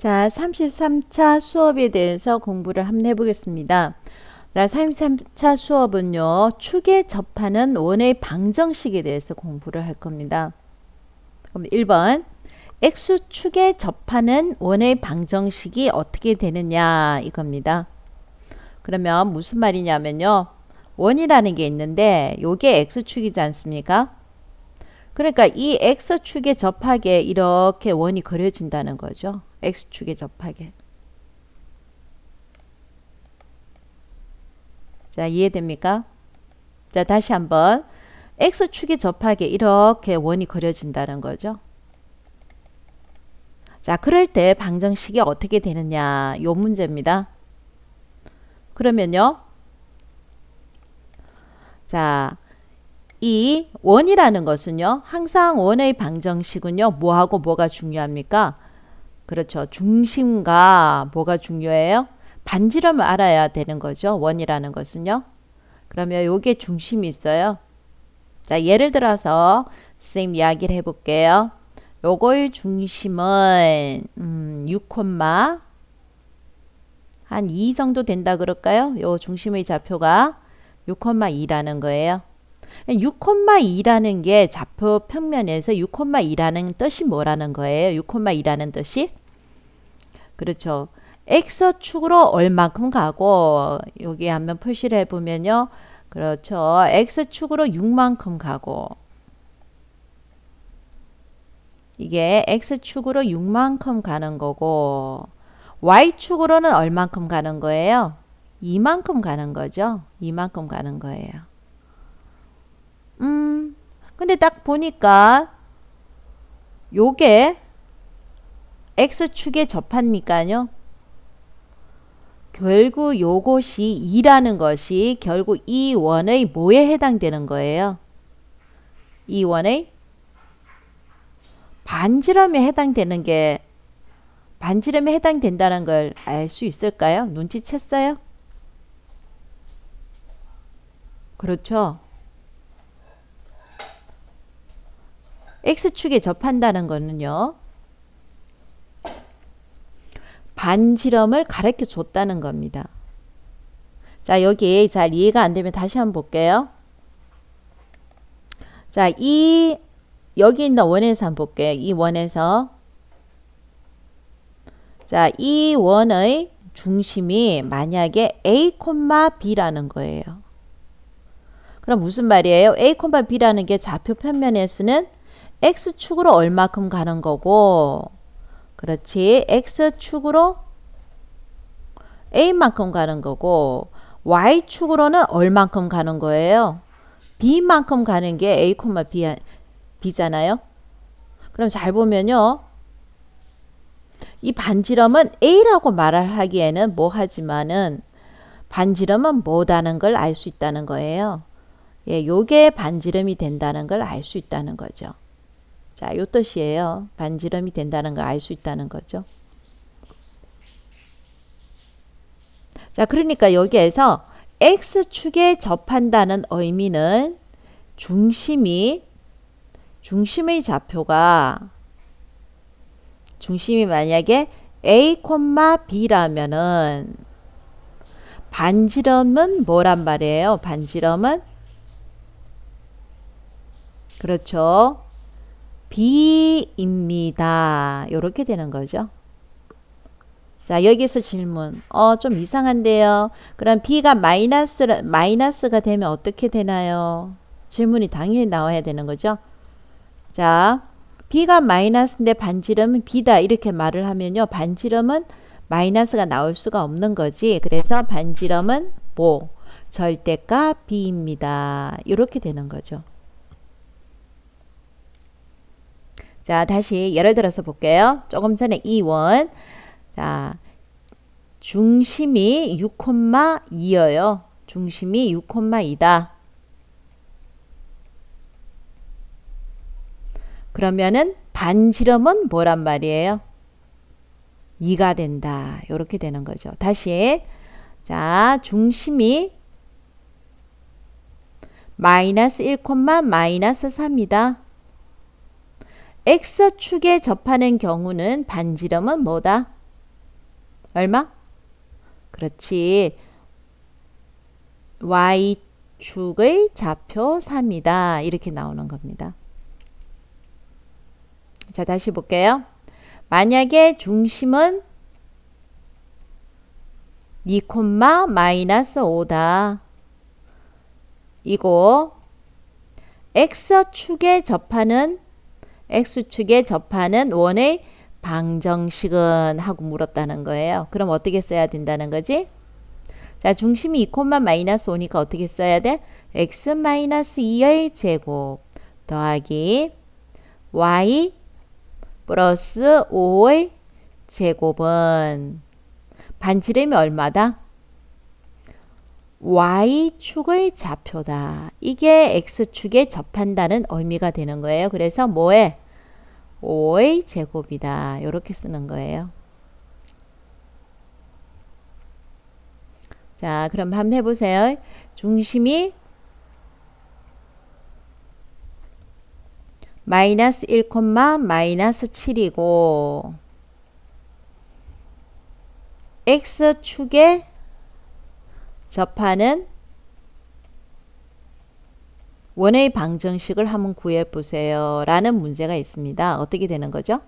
자, 33차 수업에 대해서 공부를 한번 해보겠습니다. 자, 33차 수업은요, 축에 접하는 원의 방정식에 대해서 공부를 할 겁니다. 그럼 1번, X축에 접하는 원의 방정식이 어떻게 되느냐 이겁니다. 그러면 무슨 말이냐면요, 원이라는 게 있는데 요게 X축이지 않습니까? 그러니까 이 X축에 접하게 이렇게 원이 그려진다는 거죠. X축에 접하게. 자, 이해됩니까? 자, 다시 한번 X축에 접하게 이렇게 원이 그려진다는 거죠. 자, 그럴 때 방정식이 어떻게 되느냐 요 문제입니다. 그러면요. 자, 이 원이라는 것은요. 항상 원의 방정식은요. 뭐하고 뭐가 중요합니까? 그렇죠. 중심과 뭐가 중요해요? 반지름을 알아야 되는 거죠. 원이라는 것은요. 그러면 요게 중심이 있어요. 자, 예를 들어서 선생님 이야기를 해볼게요. 요거의 중심은 6, 한 2 정도 된다 그럴까요? 요 중심의 좌표가 6,2라는 거예요. 6,2라는 게 좌표 평면에서 6,2라는 뜻이 뭐라는 거예요? 6,2라는 뜻이? 그렇죠. X축으로 얼만큼 가고 여기 한번 표시를 해보면요. 그렇죠. X축으로 6만큼 가고 이게 X축으로 6만큼 가는 거고 Y축으로는 얼만큼 가는 거예요? 2만큼 가는 거죠. 2만큼 가는 거예요. 근데 딱 보니까 요게 X축에 접합니까요? 결국 요것이 2라는 것이 결국 이 원의 뭐에 해당되는 거예요? 이 원의 반지름에 해당되는 게 반지름에 해당된다는 걸 알 수 있을까요? 눈치챘어요? 그렇죠. X축에 접한다는 거는요. 반지름을 가르쳐 줬다는 겁니다. 자, 여기 잘 이해가 안 되면 다시 한번 볼게요. 자, 여기 있는 원에서 한번 볼게요. 이 원에서. 자, 이 원의 중심이 만약에 A, B라는 거예요. 그럼 무슨 말이에요? A, B라는 게 좌표 평면에서는 X축으로 얼마큼 가는 거고, 그렇지. X축으로 A만큼 가는 거고, Y축으로는 얼만큼 가는 거예요? B만큼 가는 게 A, B잖아요. 그럼 잘 보면요. 이 반지름은 A라고 말을 하기에는 뭐 하지만은 반지름은 뭐다는 걸 알 수 있다는 거예요. 예, 요게 반지름이 된다는 걸 알 수 있다는 거죠. 자, 요 뜻이에요. 반지름이 된다는 걸 알 수 있다는 거죠. 자, 그러니까 여기에서 X축에 접한다는 의미는 중심의 좌표가 중심이 만약에 A, B라면은 반지름은 뭐란 말이에요? 반지름은 그렇죠. B입니다. 이렇게 되는 거죠. 자, 여기서 질문. 좀 이상한데요. 그럼 B가 마이너스가 되면 어떻게 되나요? 질문이 당연히 나와야 되는 거죠. 자, B가 마이너스인데 반지름은 B다 이렇게 말을 하면요. 반지름은 마이너스가 나올 수가 없는 거지. 그래서 반지름은 뭐? 절대값 B입니다. 이렇게 되는 거죠. 자, 다시 예를 들어서 볼게요. 조금 전에 이 원. 자, 중심이 6,2여요. 중심이 6,2다. 그러면은 반지름은 뭐란 말이에요? 2가 된다. 이렇게 되는 거죠. 다시. 자, 중심이 마이너스 1, 마이너스 3이다. X축에 접하는 경우는 반지름은 뭐다? 얼마? 그렇지. y축의 좌표 3이다. 이렇게 나오는 겁니다. 자, 다시 볼게요. 만약에 중심은 2, 마이너스 5다. 이거 x축에 접하는 원의 방정식은 하고 물었다는 거예요. 그럼 어떻게 써야 된다는 거지? 자, 중심이 2, 마이너스 5니까 어떻게 써야 돼? x 마이너스 2의 제곱 더하기 y 플러스 5의 제곱은 반지름이 얼마다? y축의 좌표다. 이게 x축에 접한다는 의미가 되는 거예요. 그래서 뭐에? 5의 제곱이다. 이렇게 쓰는 거예요. 자, 그럼 한번 해보세요. 중심이 마이너스 1, 마이너스 7이고 x축에 접하는 원의 방정식을 한번 구해보세요. 라는 문제가 있습니다. 어떻게 되는 거죠?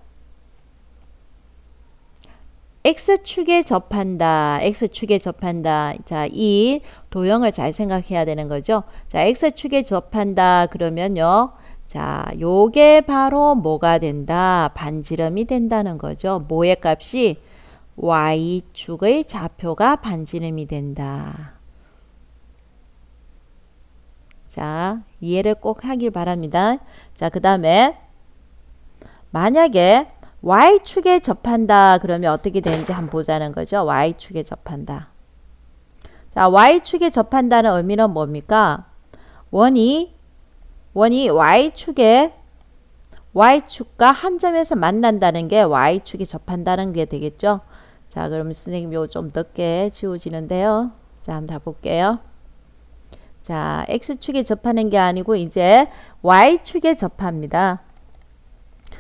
x축에 접한다. x축에 접한다. 자, 이 도형을 잘 생각해야 되는 거죠. 자, x축에 접한다. 그러면요. 자, 요게 바로 뭐가 된다? 반지름이 된다는 거죠. 뭐의 값이? y축의 좌표가 반지름이 된다. 자, 이해를 꼭 하길 바랍니다. 자, 그 다음에 만약에 y축에 접한다 그러면 어떻게 되는지 한번 보자는 거죠. y축에 접한다. 자, y축에 접한다는 의미는 뭡니까? 원이 y축과 한 점에서 만난다는 게 y축에 접한다는 게 되겠죠. 자, 그럼 선생님 요 좀 늦게 지워지는데요. 자, 한번 다 볼게요. 자, x축에 접하는 게 아니고 이제 y축에 접합니다.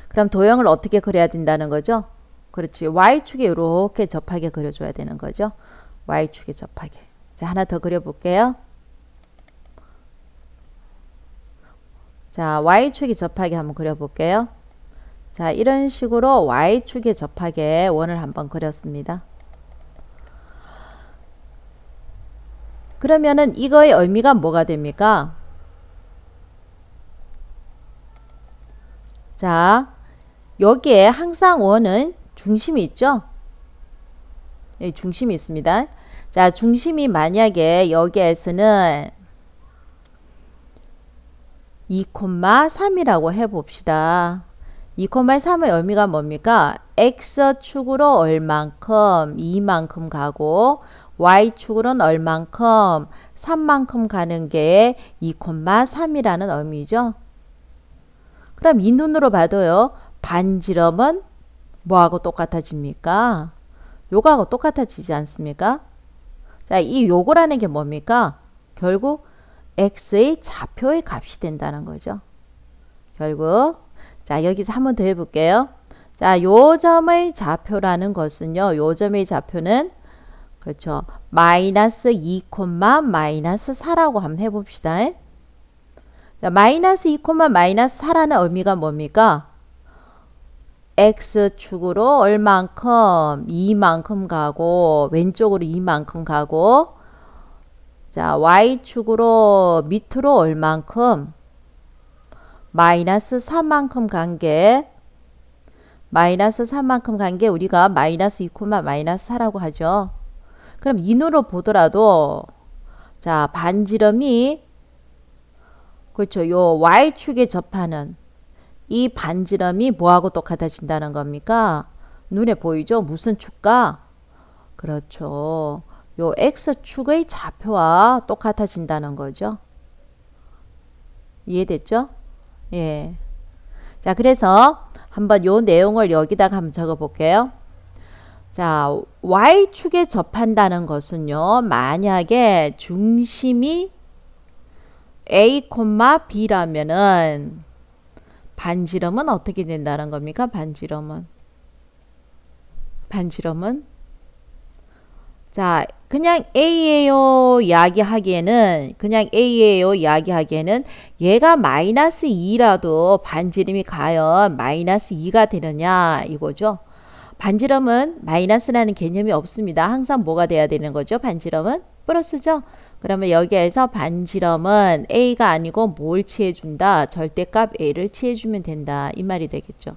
그럼 도형을 어떻게 그려야 된다는 거죠? 그렇지. y축에 이렇게 접하게 그려줘야 되는 거죠. y축에 접하게. 자, 하나 더 그려볼게요. 자, y축에 접하게 한번 그려볼게요. 자, 이런 식으로 y축에 접하게 원을 한번 그렸습니다. 그러면은 이거의 의미가 뭐가 됩니까? 자, 여기에 항상 원은 중심이 있죠? 여기 중심이 있습니다. 자, 중심이 만약에 여기에서는 2, 3이라고 해봅시다. 2, 3의 의미가 뭡니까? x축으로 얼만큼, 2만큼 가고 y축으로는 얼만큼, 3만큼 가는 게 2, 3이라는 의미죠. 그럼 이 눈으로 봐도요. 반지름은 뭐하고 똑같아집니까? 요거하고 똑같아지지 않습니까? 자, 이 요거라는 게 뭡니까? 결국 x의 좌표의 값이 된다는 거죠. 결국 자, 여기서 한 번 더 해볼게요. 자, 요 점의 좌표라는 것은요. 요 점의 좌표는 그렇죠. 마이너스 2, 마이너스 4라고 한번 해봅시다. 자, 마이너스 2, 마이너스 4라는 의미가 뭡니까? x축으로 얼만큼 2만큼 가고 왼쪽으로 2만큼 가고 자, y축으로 밑으로 얼만큼 마이너스 4만큼 간 게 우리가 마이너스 2, 마이너스 4라고 하죠. 그럼 인으로 보더라도 자, 반지름이 그렇죠. 요 y축에 접하는 이 반지름이 뭐하고 똑같아진다는 겁니까? 눈에 보이죠? 무슨 축과? 그렇죠. 요 x축의 좌표와 똑같아진다는 거죠. 이해됐죠? 예. 자, 그래서 한번 요 내용을 여기다가 한번 적어 볼게요. 자, y축에 접한다는 것은요. 만약에 중심이 a, b라면은 반지름은 어떻게 된다는 겁니까? 반지름은 자, 그냥 A예요 이야기하기에는 얘가 마이너스 2라도 반지름이 과연 마이너스 2가 되느냐 이거죠. 반지름은 마이너스라는 개념이 없습니다. 항상 뭐가 돼야 되는 거죠? 반지름은 플러스죠. 그러면 여기에서 반지름은 A가 아니고 뭘 취해준다? 절대값 A를 취해주면 된다. 이 말이 되겠죠.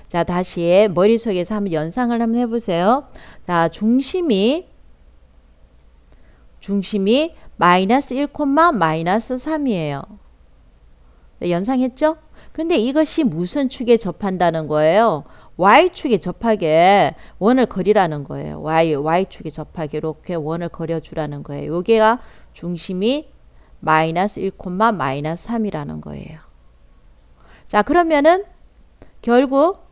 자, 다시 머릿속에서 한번 연상을 한번 해보세요. 자, 중심이 마이너스 1, 마이너스 3이에요. 네, 연상했죠? 근데 이것이 무슨 축에 접한다는 거예요? Y축에 접하게 원을 그리라는 거예요. Y축에 접하게 이렇게 원을 그려주라는 거예요. 여기가 중심이 마이너스 1, 마이너스 3이라는 거예요. 자, 그러면은 결국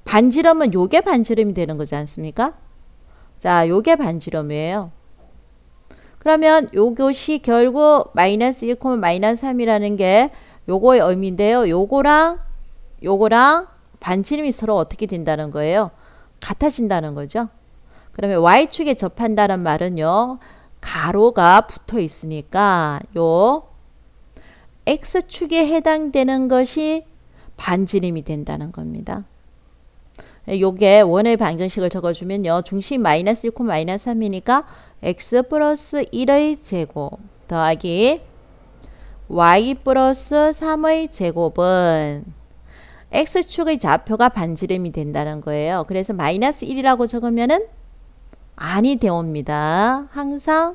반지름은 요게 반지름이 되는 거지 않습니까? 자, 요게 반지름이에요. 그러면 요것이 결국 마이너스 1, 마이너스 3이라는 게 요거의 의미인데요. 요거랑 반지름이 서로 어떻게 된다는 거예요? 같아진다는 거죠. 그러면 Y축에 접한다는 말은요. 가로가 붙어 있으니까 요 X축에 해당되는 것이 반지름이 된다는 겁니다. 요게 원의 방정식을 적어주면요. 중심 마이너스 1, 마이너스 3이니까 x 플러스 1의 제곱 더하기 y 플러스 3의 제곱은 x축의 좌표가 반지름이 된다는 거예요. 그래서 마이너스 1이라고 적으면은 아니 되옵니다. 항상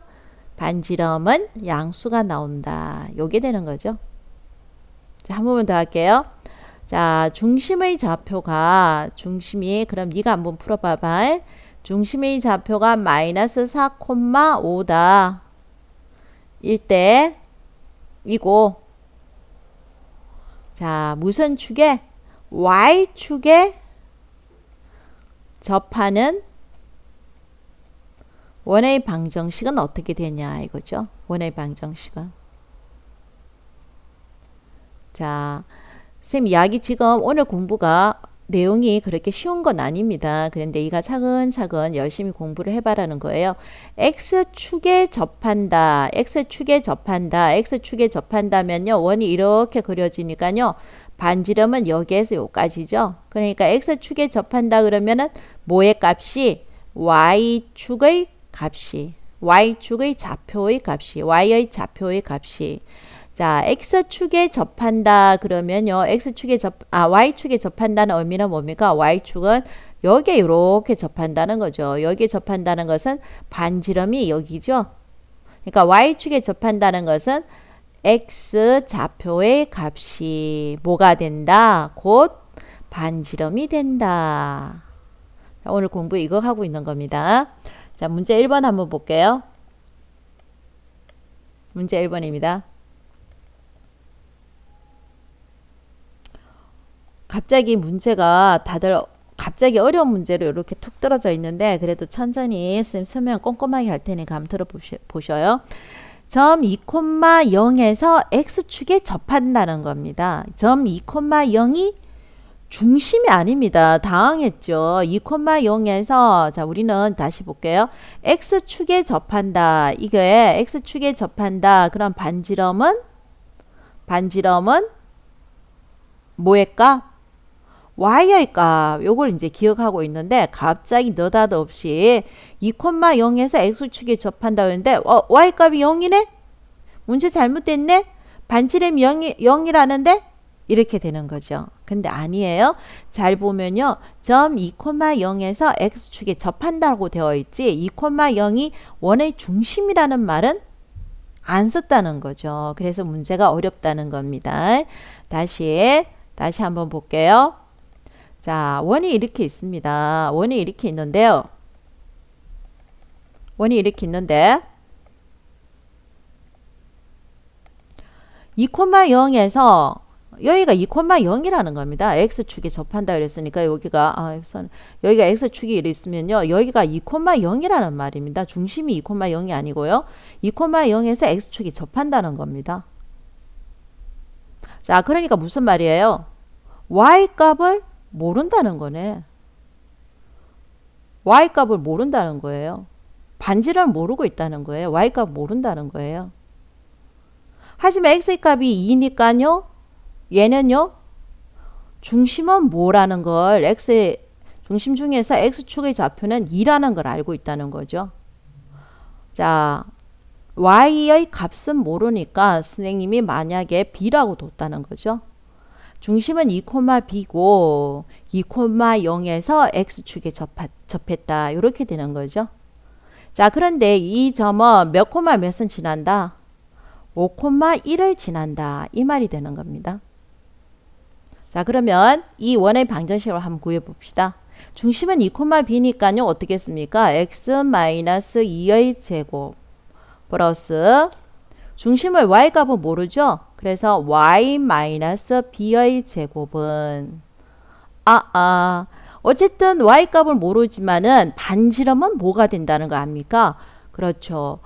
반지름은 양수가 나온다. 요게 되는 거죠. 자, 한 번만 더 할게요. 자, 중심이 그럼 네가 한번 풀어봐봐. 중심의 좌표가 마이너스 4,5다. 일때 이고 자, 무슨 축에? Y축에 접하는 원의 방정식은 어떻게 되냐 이거죠. 원의 방정식은. 자, 선생님 이야기 지금 오늘 공부가 내용이 그렇게 쉬운 건 아닙니다. 그런데 이가 차근차근 열심히 공부를 해봐라는 거예요. X축에 접한다. X축에 접한다면요. 원이 이렇게 그려지니까요. 반지름은 여기에서 여기까지죠. 그러니까 X축에 접한다 그러면은 뭐의 값이? Y축의 좌표의 값이 Y의 좌표의 값이 자, X축에 접한다 그러면요. Y축에 접한다는 의미는 뭡니까? Y축은 여기에 이렇게 접한다는 거죠. 여기에 접한다는 것은 반지름이 여기죠. 그러니까 Y축에 접한다는 것은 X 좌표의 값이 뭐가 된다? 곧 반지름이 된다. 자, 오늘 공부 이거 하고 있는 겁니다. 자, 문제 1번 한번 볼게요. 문제 1번입니다. 갑자기 문제가 다들 갑자기 어려운 문제로 이렇게 툭 떨어져 있는데 그래도 천천히 쌤 설명 꼼꼼하게 할 테니까 한번 들어보셔요. 점 2,0에서 X축에 접한다는 겁니다. 점 2,0이 중심이 아닙니다. 당황했죠. 2,0에서 자 우리는 다시 볼게요. X축에 접한다. 이게 X축에 접한다. 그럼 반지름은 뭐일까? Y의 값 요걸 이제 기억하고 있는데 갑자기 느닷없이 2,0에서 X축에 접한다 그랬는데 Y 값이 0이네? 문제 잘못됐네? 반지름이 0이라는데? 이렇게 되는 거죠. 근데 아니에요. 잘 보면요. 점 2,0에서 X축에 접한다고 되어 있지 2,0이 원의 중심이라는 말은 안 썼다는 거죠. 그래서 문제가 어렵다는 겁니다. 다시 한번 볼게요. 자, 원이 이렇게 있습니다. 원이 이렇게 있는데 2,0에서 여기가 2,0이라는 겁니다. X축에 접한다 그랬으니까 여기가 X축이 이래 있으면요. 여기가 2,0이라는 말입니다. 중심이 2,0이 아니고요. 2,0에서 X축이 접한다는 겁니다. 자, 그러니까 무슨 말이에요? Y 값을 모른다는 거네. y값을 모른다는 거예요. 반지름을 모르고 있다는 거예요. y값 모른다는 거예요. 하지만 x의 값이 2니까요. 얘는요. 중심은 뭐라는 걸 x의 중심 중에서 x축의 좌표는 2라는 걸 알고 있다는 거죠. 자, y의 값은 모르니까 선생님이 만약에 b라고 뒀다는 거죠. 중심은 2,b고 2,0에서 x축에 접했다. 이렇게 되는 거죠. 자, 그런데 이 점은 몇 콤마 몇은 지난다? 5,1을 지난다. 이 말이 되는 겁니다. 자, 그러면 이 원의 방정식을 한번 구해봅시다. 중심은 2,b니까요. 어떻게 했습니까? x-2의 제곱 플러스 중심의 y값은 모르죠? 그래서 y-b의 제곱은 어쨌든 y값을 모르지만은 반지름은 뭐가 된다는 거 압니까? 그렇죠.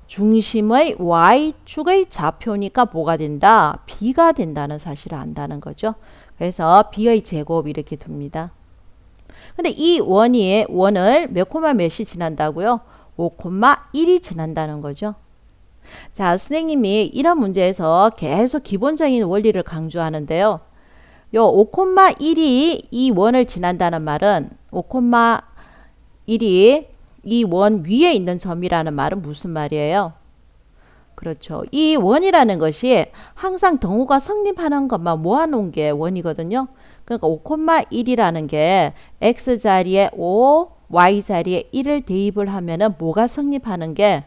중심의 y축의 좌표니까 뭐가 된다? b가 된다는 사실을 안다는 거죠. 그래서 b의 제곱 이렇게 둡니다. 근데 이 원을 몇 콤마 몇이 지난다고요? 5,1이 지난다는 거죠. 자, 선생님이 이런 문제에서 계속 기본적인 원리를 강조하는데요. 요 5,1이 이 원을 지난다는 말은 5,1이 이 원 위에 있는 점이라는 말은 무슨 말이에요? 그렇죠. 이 원이라는 것이 항상 등호가 성립하는 것만 모아놓은 게 원이거든요. 그러니까 5,1이라는 게 x자리에 5, y자리에 1을 대입을 하면은 뭐가 성립하는 게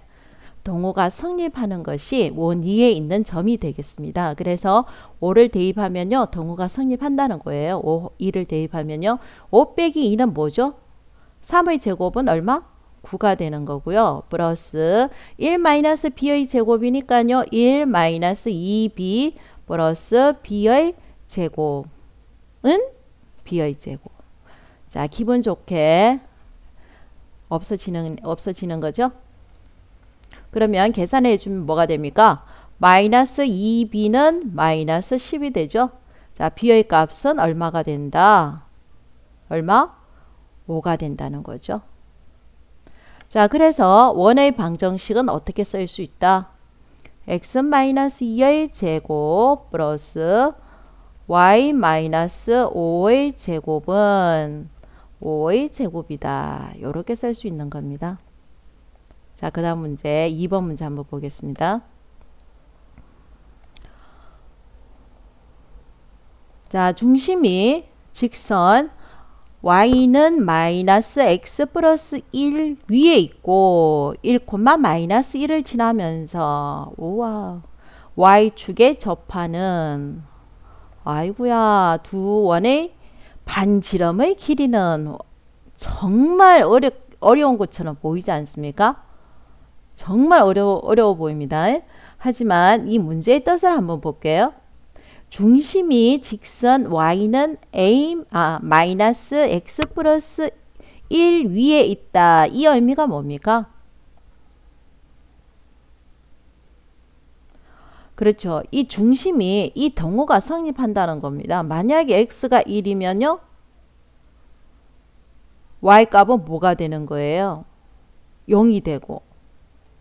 등호가 성립하는 것이 원 위에 있는 점이 되겠습니다. 그래서 5를 대입하면요. 등호가 성립한다는 거예요. 2를 대입하면요. 5 빼기 2는 뭐죠? 3의 제곱은 얼마? 9가 되는 거고요. 플러스 1-b의 제곱이니까요. 1-2b 플러스 b의 제곱은 b의 제곱. 자, 기분 좋게 없어지는 거죠. 그러면 계산해 주면 뭐가 됩니까? 마이너스 2b는 마이너스 10이 되죠. 자, b의 값은 얼마가 된다? 얼마? 5가 된다는 거죠. 자, 그래서 원의 방정식은 어떻게 쓸 수 있다? x-2의 제곱 플러스 y-5의 제곱은 5의 제곱이다. 이렇게 쓸 수 있는 겁니다. 자, 그 다음 문제 2번 문제 한번 보겠습니다. 자, 중심이 직선 y는 마이너스 x 플러스 1 위에 있고 1, 마이너스 1을 지나면서 우와 y축에 접하는 아이고야 두 원의 반지름의 길이는 정말 어려운 것처럼 보이지 않습니까? 정말 어려워 보입니다. 하지만 이 문제의 뜻을 한번 볼게요. 중심이 직선 y는 마이너스 x 플러스 1 위에 있다. 이 의미가 뭡니까? 그렇죠. 이 중심이 이 등호가 성립한다는 겁니다. 만약에 x가 1이면요. y 값은 뭐가 되는 거예요? 0이 되고.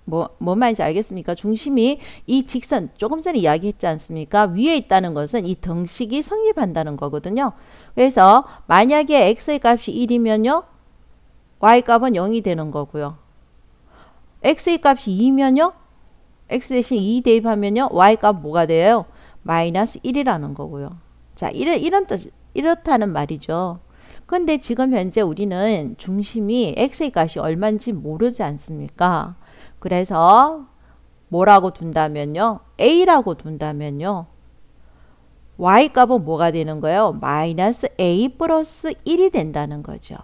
뭔 말인지 알겠습니까? 중심이 이 직선 조금 전에 이야기했지 않습니까? 위에 있다는 것은 이 등식이 성립한다는 거거든요. 그래서 만약에 x의 값이 1이면요. y 값은 0이 되는 거고요. x의 값이 2면요. x 대신 2 대입하면요. y 값 뭐가 돼요? 마이너스 1이라는 거고요. 자, 이런 뜻, 이렇다는 말이죠. 근데 지금 현재 우리는 중심이 x의 값이 얼마인지 모르지 않습니까? 그래서 뭐라고 둔다면요. a라고 둔다면요. y 값은 뭐가 되는 거예요? 마이너스 a 플러스 1이 된다는 거죠.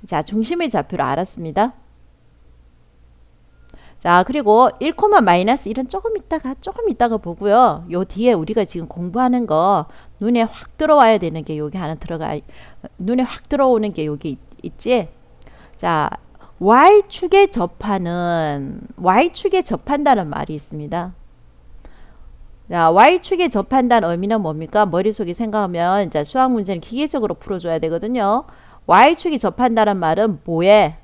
자, 중심의 좌표를 알았습니다. 자, 그리고 1, 마이너스 1은 조금 이따가 보고요. 요 뒤에 우리가 지금 공부하는 거 눈에 확 들어와야 되는 게 여기 하나 눈에 확 들어오는 게 여기 있지? 자, y축에 접한다는 말이 있습니다. 자, y축에 접한다는 의미는 뭡니까? 머릿속에 생각하면 이제 수학 문제는 기계적으로 풀어줘야 되거든요. y축이 접한다는 말은 뭐에?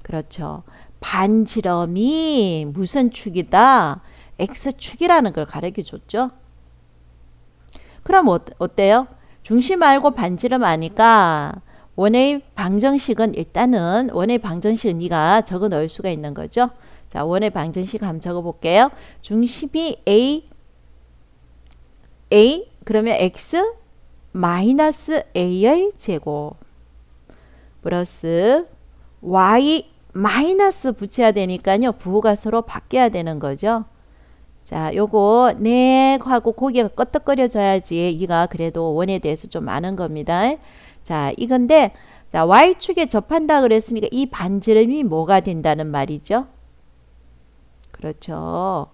그렇죠. 반지름이 무슨 축이다? x축이라는 걸 가르쳐 줬죠. 그럼 어때요? 중심 알고 반지름 아니까 원의 방정식은 일단은 원의 방정식은 네가 적어 넣을 수가 있는 거죠. 자, 원의 방정식 한번 적어 볼게요. 중심이 A 그러면 x 마이너스 a의 제곱 플러스 y 마이너스 붙여야 되니까요. 부호가 서로 바뀌어야 되는 거죠. 자, 요거 네 하고 고개가 끄덕거려져야지 이가 그래도 원에 대해서 좀 아는 겁니다. 자, 이건데 자, y축에 접한다 그랬으니까 이 반지름이 뭐가 된다는 말이죠? 그렇죠.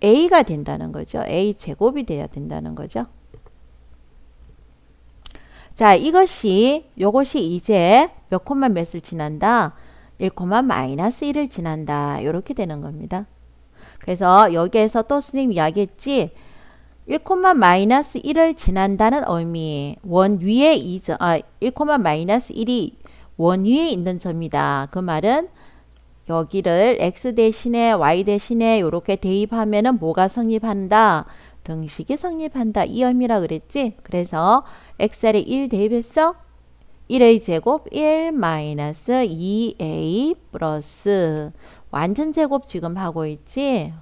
a가 된다는 거죠. a 제곱이 돼야 된다는 거죠. 자, 요것이 이제 몇 콤마 몇을 지난다? 1, 마이너스 1을 지난다. 이렇게 되는 겁니다. 그래서 여기에서 또 선생님이 이야기했지 1, 마이너스 1을 지난다는 의미 원 위에 1, 마이너스 1이 원 위에 있는 점이다. 그 말은 여기를 x 대신에 y 대신에 이렇게 대입하면은 뭐가 성립한다? 등식이 성립한다. 이 의미라 그랬지? 그래서 x에 1 대입했어? 1a 제곱 1 마이너스 2a 플러스 완전 제곱 지금 하고 있지?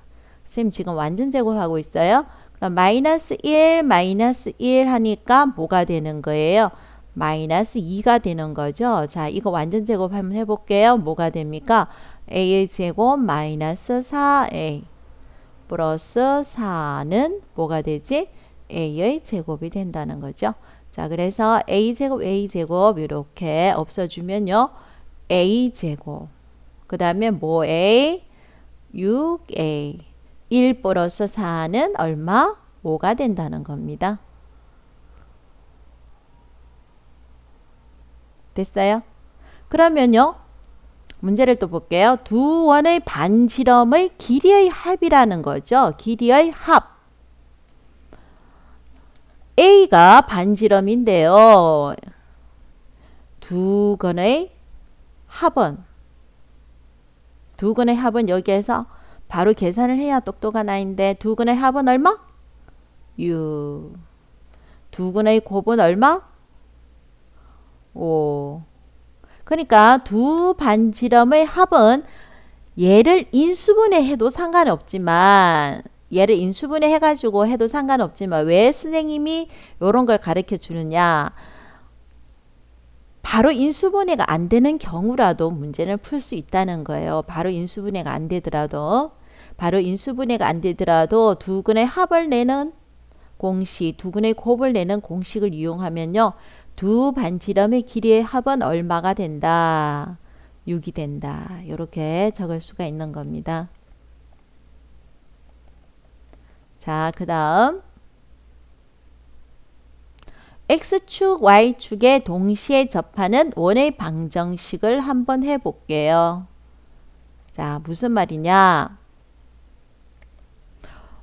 쌤 지금 완전 제곱 하고 있어요? 그럼 마이너스 1 하니까 뭐가 되는 거예요? 마이너스 2가 되는 거죠. 자, 이거 완전 제곱 한번 해볼게요. 뭐가 됩니까? a의 제곱 마이너스 4a 플러스 4는 뭐가 되지? a의 제곱이 된다는 거죠. 자, 그래서 a제곱 이렇게 없어주면요. a제곱 그 다음에 뭐 a 6a 1 플러스 4는 얼마? 5가 된다는 겁니다. 됐어요? 그러면요. 문제를 또 볼게요. 두 원의 반지름의 길이의 합이라는 거죠. 길이의 합. A가 반지름인데요. 두 건의 합은 여기에서 바로 계산을 해야 똑똑한 아이인데 두 건의 합은 얼마? 6. 두 건의 곱은 얼마? 5. 그러니까 두 반지름의 합은 얘를 인수분해 해도 상관없지만 왜 선생님이 이런 걸 가르쳐 주느냐? 바로 인수분해가 안 되는 경우라도 문제를 풀 수 있다는 거예요. 바로 인수분해가 안 되더라도 두 근의 합을 내는 공식, 두 근의 곱을 내는 공식을 이용하면요. 두 반지름의 길이의 합은 얼마가 된다? 6이 된다. 이렇게 적을 수가 있는 겁니다. 자, 그 다음 X축, Y축에 동시에 접하는 원의 방정식을 한번 해볼게요. 자, 무슨 말이냐?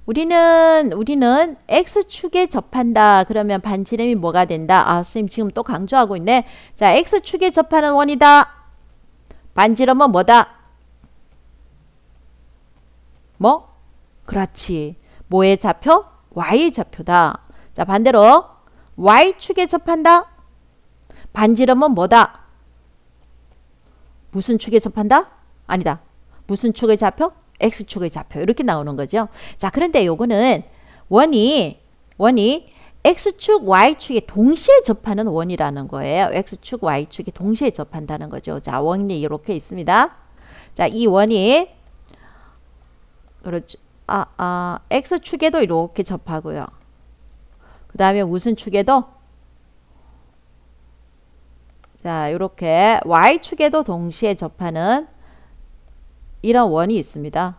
우리는 X축에 접한다. 그러면 반지름이 뭐가 된다? 아, 선생님 지금 또 강조하고 있네. 자, X축에 접하는 원이다. 반지름은 뭐다? 뭐? 그렇지. 뭐의 좌표? Y의 좌표다. 자, 반대로 Y축에 접한다. 반지름은 뭐다? 무슨 축에 접한다? 아니다. 무슨 축의 좌표? X축의 좌표. 이렇게 나오는 거죠. 자, 그런데 요거는 원이 X축, Y축에 동시에 접하는 원이라는 거예요. X축, Y축이 동시에 접한다는 거죠. 자, 원이 이렇게 있습니다. 자, 이 원이 그렇죠. X축에도 이렇게 접하고요. 그 다음에 무슨 축에도? 자, 이렇게 Y축에도 동시에 접하는 이런 원이 있습니다.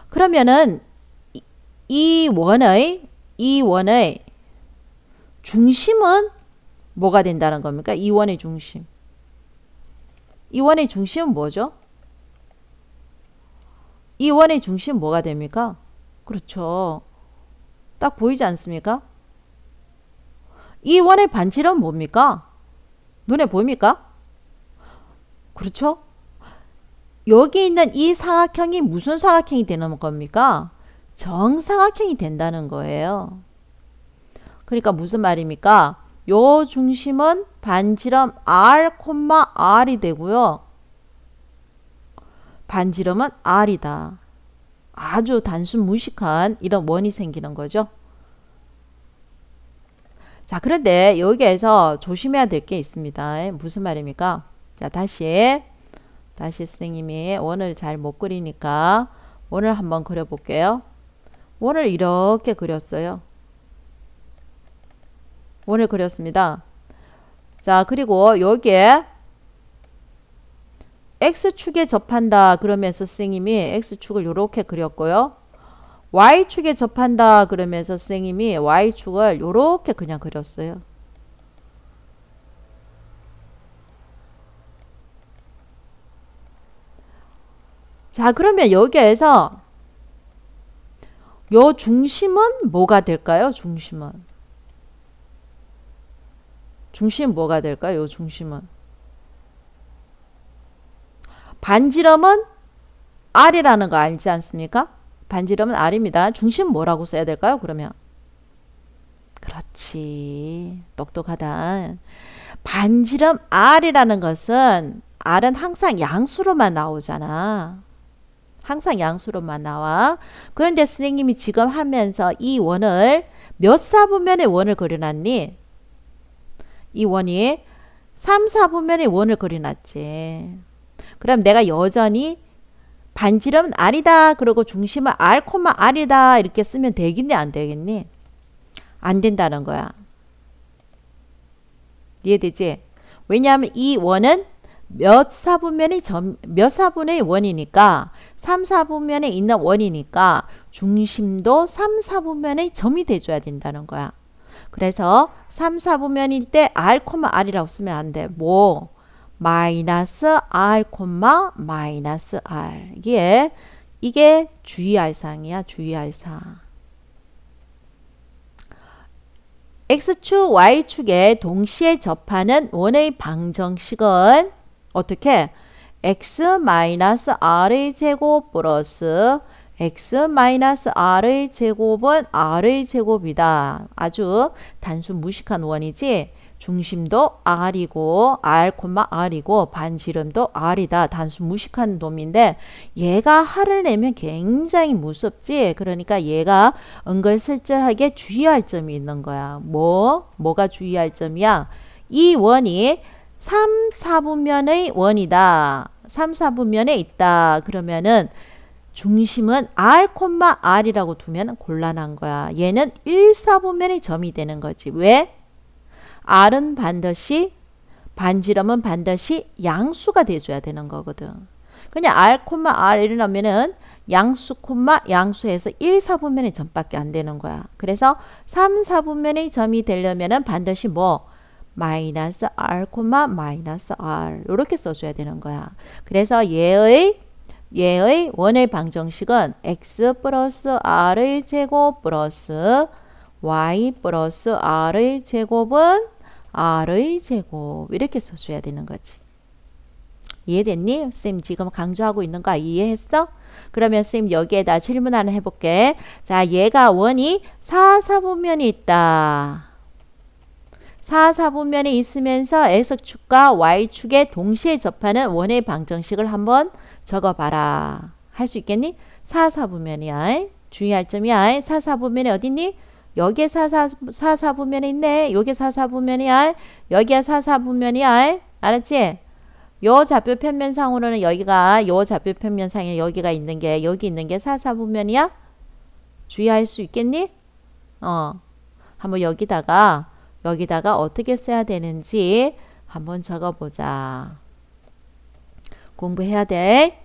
그러면은 이 원의 중심은 뭐가 된다는 겁니까? 이 원의 중심은 뭐죠? 이 원의 중심은 뭐가 됩니까? 그렇죠. 딱 보이지 않습니까? 이 원의 반지름은 뭡니까? 눈에 보입니까? 그렇죠? 여기 있는 이 사각형이 무슨 사각형이 되는 겁니까? 정사각형이 된다는 거예요. 그러니까 무슨 말입니까? 요 중심은 반지름 R, R이 되고요. 반지름은 R이다. 아주 단순 무식한 이런 원이 생기는 거죠. 자, 그런데 여기에서 조심해야 될 게 있습니다. 무슨 말입니까? 자, 다시 선생님이 원을 잘 못 그리니까 원을 한번 그려볼게요. 원을 이렇게 그렸어요. 원을 그렸습니다. 자, 그리고 여기에 X축에 접한다 그러면서 선생님이 X축을 이렇게 그렸고요. Y축에 접한다 그러면서 선생님이 Y축을 이렇게 그냥 그렸어요. 자, 그러면 여기에서 요 중심은 뭐가 될까요? 중심은 뭐가 될까요? 요 중심은 반지름은 R이라는 거 알지 않습니까? 반지름은 R입니다. 중심 뭐라고 써야 될까요? 그러면 그렇지, 똑똑하다. 반지름 R이라는 것은 R은 항상 양수로만 나오잖아. 항상 양수로만 나와. 그런데 선생님이 지금 하면서 이 원을 몇 사분면의 원을 그려놨니? 이 원이 3, 4분면의 원을 그려놨지. 그럼 내가 여전히 반지름은 R이다 그러고 중심은 R, R이다 이렇게 쓰면 되겠니 안 되겠니? 안 된다는 거야. 이해되지? 왜냐하면 이 원은 몇 사분의 원이니까 3, 4분면에 있는 원이니까 중심도 3, 4분면의 점이 돼줘야 된다는 거야. 그래서 3, 4분면일 때 R, R이라고 쓰면 안 돼. 뭐? 마이너스 R, 마이너스 R. 이게 주의할상이야. 주의할상. X축, Y축에 동시에 접하는 원의 방정식은 어떻게? X-R의 제곱 플러스 X-R의 제곱은 R의 제곱이다. 아주 단순 무식한 원이지. 중심도 R이고 R, R이고 반지름도 R이다. 단순 무식한 놈인데 얘가 화를 내면 굉장히 무섭지. 그러니까 얘가 은근슬쩍하게 주의할 점이 있는 거야. 뭐가 주의할 점이야? 이 원이 3, 4분면의 원이다. 3, 4분면에 있다. 그러면은 중심은 R, R이라고 두면 곤란한 거야. 얘는 1, 4분면의 점이 되는 거지. 왜? R은 반드시 반지름은 반드시 양수가 돼줘야 되는 거거든. 그냥 R, R 이러면은 양수, 양수에서 1, 4분면의 점밖에 안 되는 거야. 그래서 3, 4분면의 점이 되려면은 반드시 마이너스 R, 마이너스 R 이렇게 써줘야 되는 거야. 그래서 얘의 원의 방정식은 X 플러스 R의 제곱 플러스 Y 플러스 R의 제곱은 R의 제곱 이렇게 써줘야 되는 거지. 이해됐니? 쌤 지금 강조하고 있는 거 이해했어? 그러면 쌤 여기에다 질문 하나 해볼게. 자, 얘가 원이 4, 4분면이 있다. 4, 4분면이 있으면서 X축과 Y축에 동시에 접하는 원의 방정식을 한번 적어봐라. 할 수 있겠니? 4, 4분면이야. 주의할 점이야. 4, 4분면이 어딨니? 여기에 4, 4분면이 있네. 여기 4, 4분면이야. 여기가 4, 4분면이야. 알았지? 요 좌표 평면상으로는 여기가 요 좌표 평면상에 여기가 있는 게 여기 있는 게 4, 4분면이야. 주의할 수 있겠니? 한번 여기다가 어떻게 써야 되는지 한번 적어보자. 공부해야 돼.